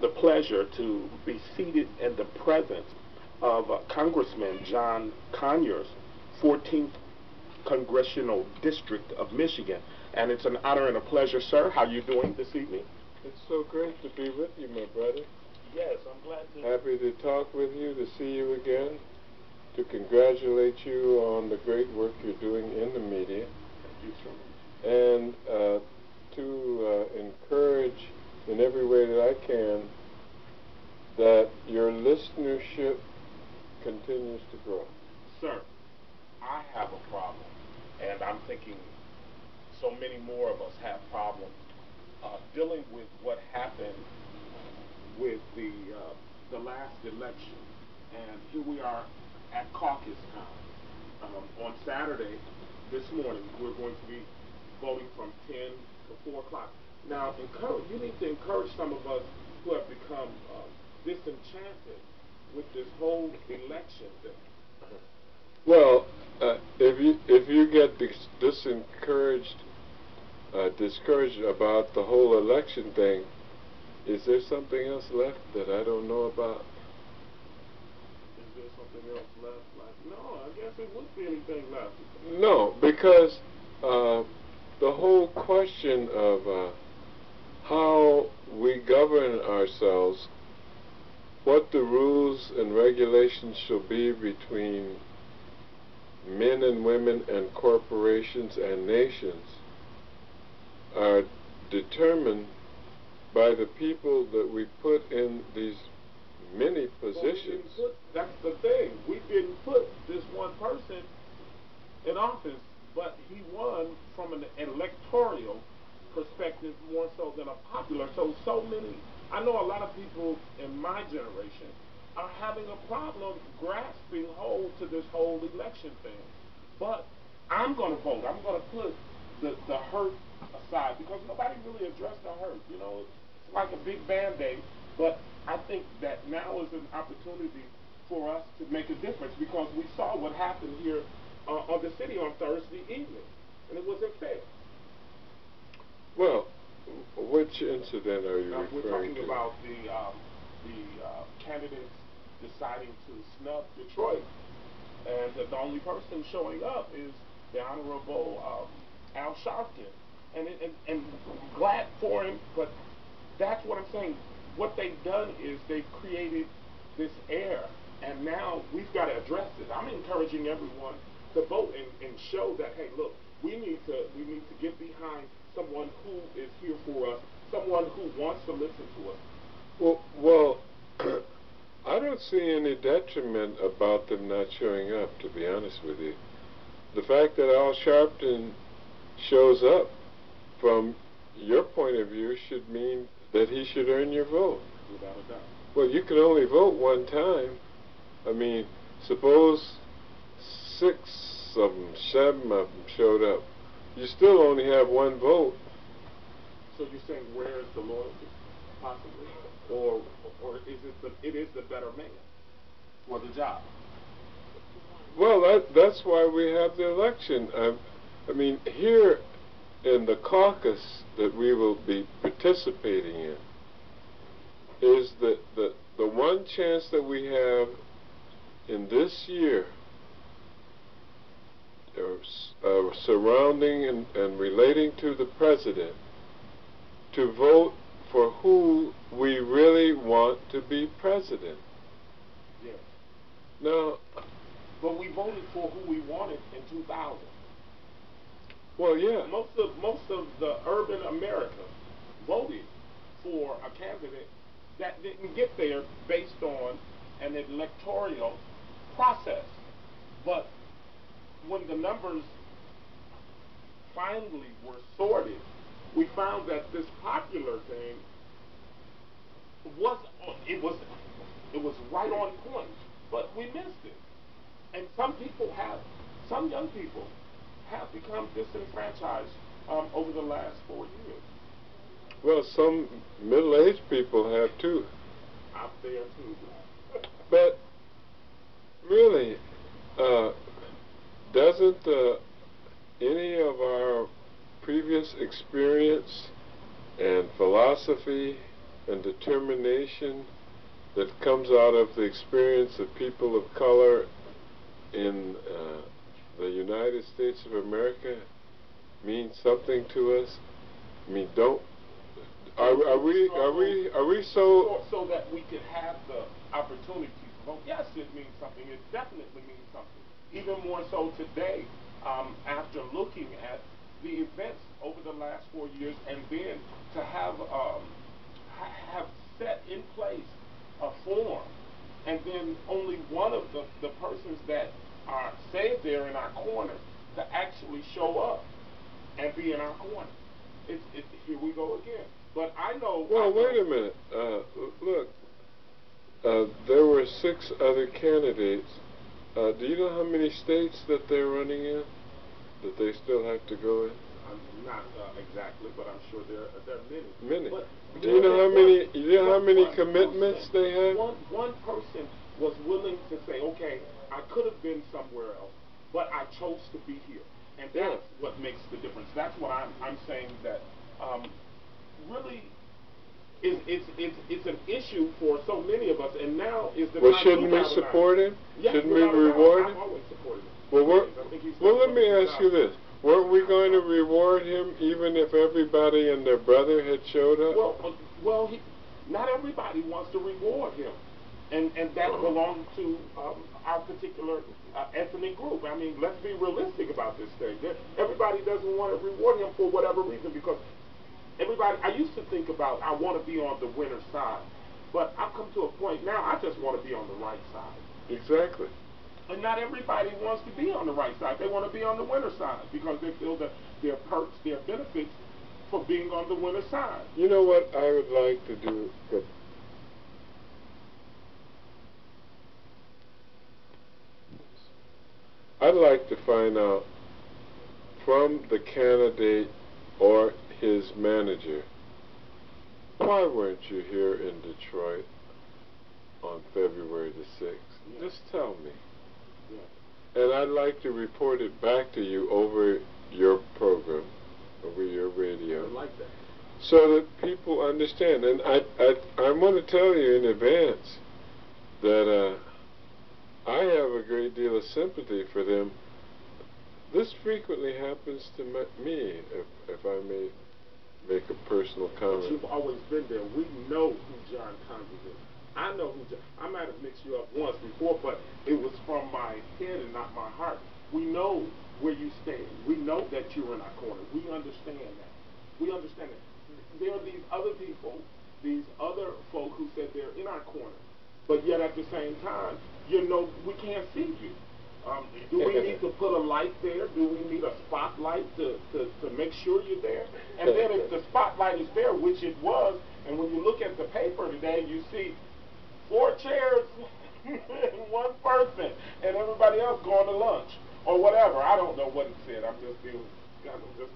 have the pleasure to be seated in the presence of Congressman John Conyers, 14th Congressional District of Michigan. And it's an honor and a pleasure, sir. How are you doing this evening? It's so great to be with you, my brother. Yes, I'm glad to. Happy to talk with you, to see you again, to congratulate you on the great work you're doing in the media. Thank you so much. And to encourage in every way that I can that your listenership continues to grow. Sir, I have a problem, and I'm thinking so many more of us have problems dealing with what happened with the last election. And here we are at caucus time. On Saturday, this morning, we're going to be voting from 10 to 4 o'clock. Now, you need to encourage some of us who have become disenchanted with this whole election thing. Well, if you get discouraged about the whole election thing, is there something else left that I don't know about? Is there something else left? No, I guess it wouldn't be anything left. No, because the whole question of how we govern ourselves, what the rules and regulations shall be between men and women and corporations and nations are determined by the people that we put in these many positions. That's the thing. We didn't put this one person in office, but he won from an electoral perspective more so than a popular. So many, I know a lot of people in my generation are having a problem grasping hold to this whole election thing. But I'm going to vote. I'm going to put the hurt aside because nobody really addressed the hurt. You know, it's like a big Band-Aid. But I think that now is an opportunity for us to make a difference because we saw what happened here on the city on Thursday evening, and it wasn't fair. Well, which incident are you referring to? We're talking about the candidates deciding to snub Detroit, and the only person showing up is the Honorable Al Sharpton, and I'm glad for him. But that's what I'm saying. What they've done is they've created this air, and now we've got to address it. I'm encouraging everyone to vote and show that, hey, look, we need to get behind someone who is here for us, someone who wants to listen to us. Well, I don't see any detriment about them not showing up, to be honest with you. The fact that Al Sharpton shows up, from your point of view, should mean that he should earn your vote. Without a doubt. Well, you can only vote one time. I mean, suppose 6 of them, 7 of them showed up. You still only have one vote. So you're saying where is the loyalty, possibly, or it is the better man for the job? Well, that's why we have the election. I mean, here in the caucus that we will be participating in is the one chance that we have in this year surrounding and relating to the president to vote for who we really want to be president. Yes. Now, but we voted for who we wanted in 2000. Well, yeah. Most of the urban America voted for a candidate that didn't get there based on an electoral process. But when the numbers finally were sorted, we found that this popular thing was right on point, but we missed it. And some young people have become disenfranchised over the last 4 years. Well, some middle-aged people have too. Out there too. But really, doesn't any of our previous experience and philosophy and determination that comes out of the experience of people of color in the United States of America means something to us? I mean, are we so that we could have the opportunity to vote? Yes, it means something. It definitely means something. Even more so today, after looking at the events over the last 4 years, and then to have set in place a form, and then only one of the persons that are saved there in our corner to actually show up and be in our corner. Here we go again. But I know. Well, wait a minute. Look, there were 6 other candidates. Do you know how many states that they're running in? That they still have to go in? Not exactly, but I'm sure there are many. Many. But do you know how many? Do you know how many commitments they have? One person was willing to say, okay, I could have been somewhere else, but I chose to be here, and that's what makes the difference. That's what I'm saying, that really it's an issue for so many of us, and now is the time. Well, shouldn't we support him? Yes, shouldn't we reward him? I've always supported him. Well, let me ask you this. Weren't we going to reward him even if everybody and their brother had showed up? Well, not everybody wants to reward him. And that belongs to our particular ethnic group. I mean, let's be realistic about this thing. Everybody doesn't want to reward him for whatever reason, because I used to think about, I want to be on the winner's side. But I've come to a point now, I just want to be on the right side. Exactly. And not everybody wants to be on the right side. They want to be on the winner's side because they feel that there are perks, there are benefits for being on the winner's side. You know what I would like to do? I'd like to find out from the candidate or his manager, why weren't you here in Detroit on February the 6th? Yeah. Just tell me. Yeah. And I'd like to report it back to you over your program, over your radio. I like that. So that people understand. And I want to tell you in advance that I have a great deal of sympathy for them. This frequently happens to me, if I may make a personal comment. But you've always been there. We know who John Congress is. I know who John. I might have mixed you up once before, but it was from my head and not my heart. We know where you stand. We know that you're in our corner. We understand that. We understand that. There are these other people, these other folk who said they're in our corner, but yet at the same time, you know, we can't see you. Do we need to put a light there? Do we need a spotlight to make sure you're there? And then if the spotlight is there, which it was, and when you look at the paper today, you see 4 chairs and 1 person, and everybody else going to lunch or whatever. I don't know what it said. I'm just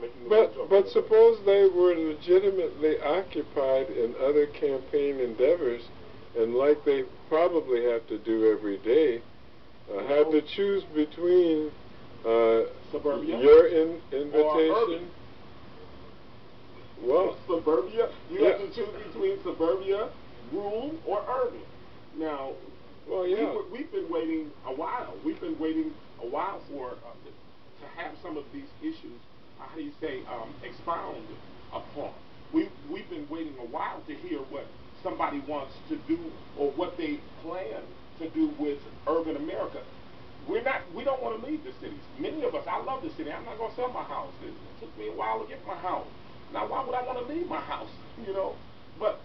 making the joke. But suppose they were legitimately occupied in other campaign endeavors, and like they probably have to do every day, had to choose between suburbia, your invitation. Well, suburbia. You have to choose between suburbia, rural, or urban. Now, we've been waiting a while. We've been waiting a while for to have some of these issues. How do you say expound upon? We've been waiting a while to hear what somebody wants to do or what they plan to do with urban America. We don't want to leave the cities. Many of us, I love the city. I'm not going to sell my house. It took me a while to get my house. Now, why would I want to leave my house? You know? But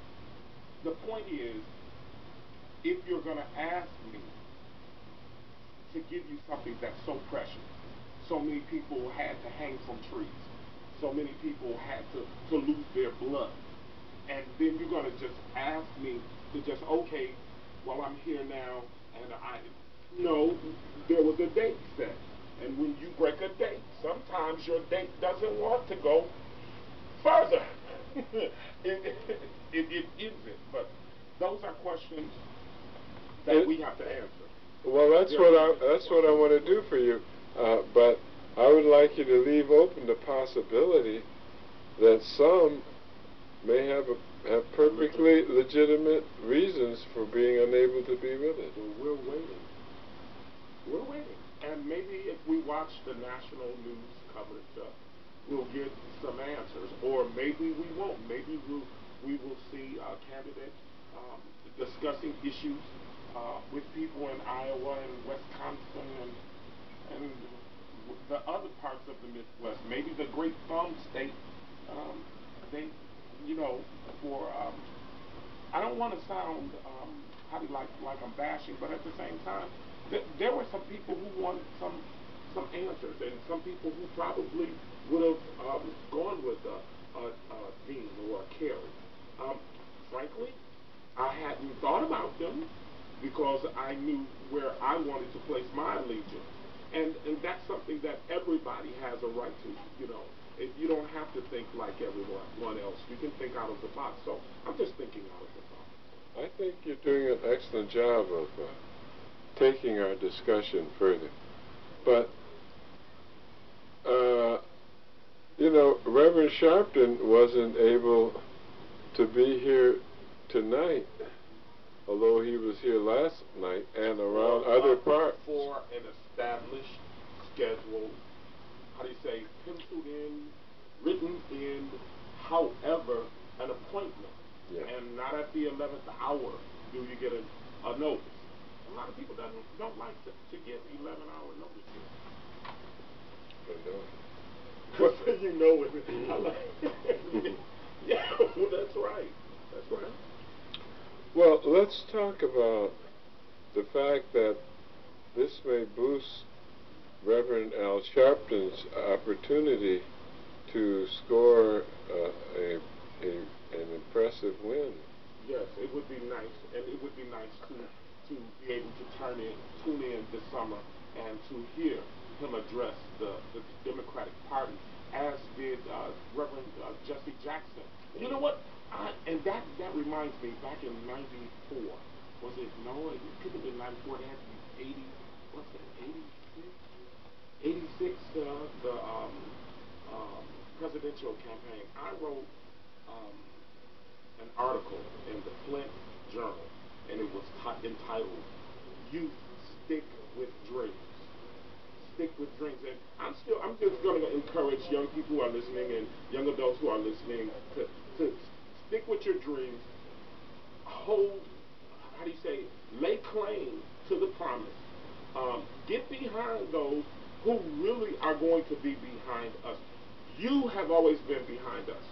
the point is, if you're going to ask me to give you something that's so precious, so many people had to hang from trees, so many people had to lose their blood, and then you're going to just ask me to just, okay, well, I'm here now, and no, there was a date set. And when you break a date, sometimes your date doesn't want to go further. it isn't. But those are questions that we have to answer. Well, that's what I want to do for you. But I would like you to leave open the possibility that some may have perfectly legitimate reasons for being unable to be with us. Well, we're waiting. We're waiting. And maybe if we watch the national news coverage, we'll get some answers. Or maybe we won't. Maybe we will see candidates discussing issues with people in Iowa and Wisconsin and the other parts of the Midwest. Maybe the Great Thumb State, they, you know, for, I don't want to sound, like I'm bashing, but at the same time, there were some people who wanted some answers, and some people who probably would have gone with a Dean or a Kerry. Frankly, I hadn't thought about them because I knew where I wanted to place my allegiance. And that's something that everybody has a right to, you know. If you don't have to think like everyone else. You can think out of the box. So I'm just thinking out of the box. I think you're doing an excellent job of taking our discussion further. But, you know, Reverend Sharpton wasn't able to be here tonight, although he was here last night and around other parts. For an established schedule, how do you say, penciled in, written in, however, an appointment. Yeah. And not at the 11th hour do you get a notice. A lot of people don't like to give 11-hour notices. Well, you know it. Yeah, well, that's right. That's right. Well, let's talk about the fact that this may boost Reverend Al Sharpton's opportunity to score an impressive win. Yes, it would be nice, and it would be nice to be able to tune in this summer and to hear him address the Democratic Party, as did Reverend Jesse Jackson. You know what? And that reminds me, back in '94, was it? No, it could have been '94. They had the 80. What's that? 86. The presidential campaign. I wrote an article in the Flint Journal, and it was entitled "Youth Stick with Dreams." Stick with dreams. And I'm just going to encourage young people who are listening and young adults who are listening to stick with your dreams. Hold, how do you say, lay claim to the promise. Get behind those who really are going to be behind us. You have always been behind us.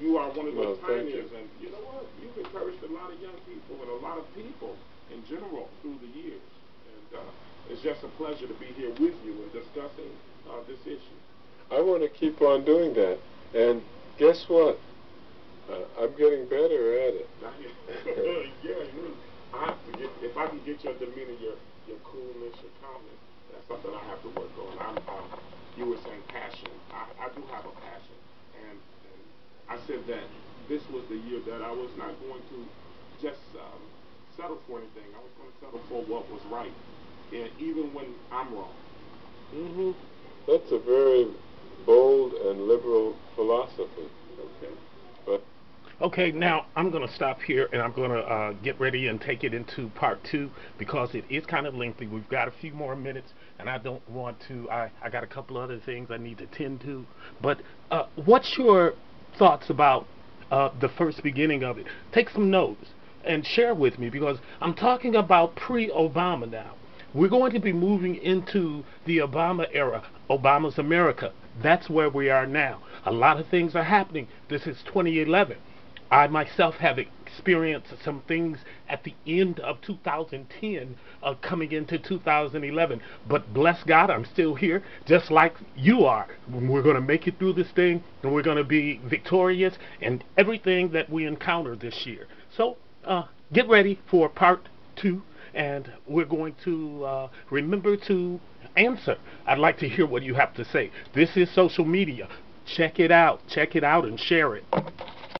You are one of those pioneers, and you know what? You've encouraged a lot of young people and a lot of people in general through the years. And it's just a pleasure to be here with you and discussing this issue. I want to keep on doing that. And guess what? I'm getting better at it. Yeah, I have to get, if I can get your demeanor, your coolness, your calmness, that's something I have to work on. You were saying passion. I do have a passion. And I said that this was the year that I was not going to just settle for anything. I was going to settle for what was right, and even when I'm wrong. Mm-hmm. That's a very bold and liberal philosophy. Okay. But okay, now I'm going to stop here, and I'm going to get ready and take it into part 2 because it is kind of lengthy. We've got a few more minutes, and I don't want to. I got a couple other things I need to tend to. But what's your thoughts about the first beginning of it? Take some notes and share with me, because I'm talking about pre-Obama now. We're going to be moving into the Obama era, Obama's America. That's where we are now. A lot of things are happening. This is 2011. I myself have experienced some things at the end of 2010 coming into 2011. But bless God, I'm still here, just like you are. We're going to make it through this thing, and we're going to be victorious in everything that we encounter this year. So get ready for part 2. And we're going to remember to answer. I'd like to hear what you have to say. This is social media. Check it out and share it.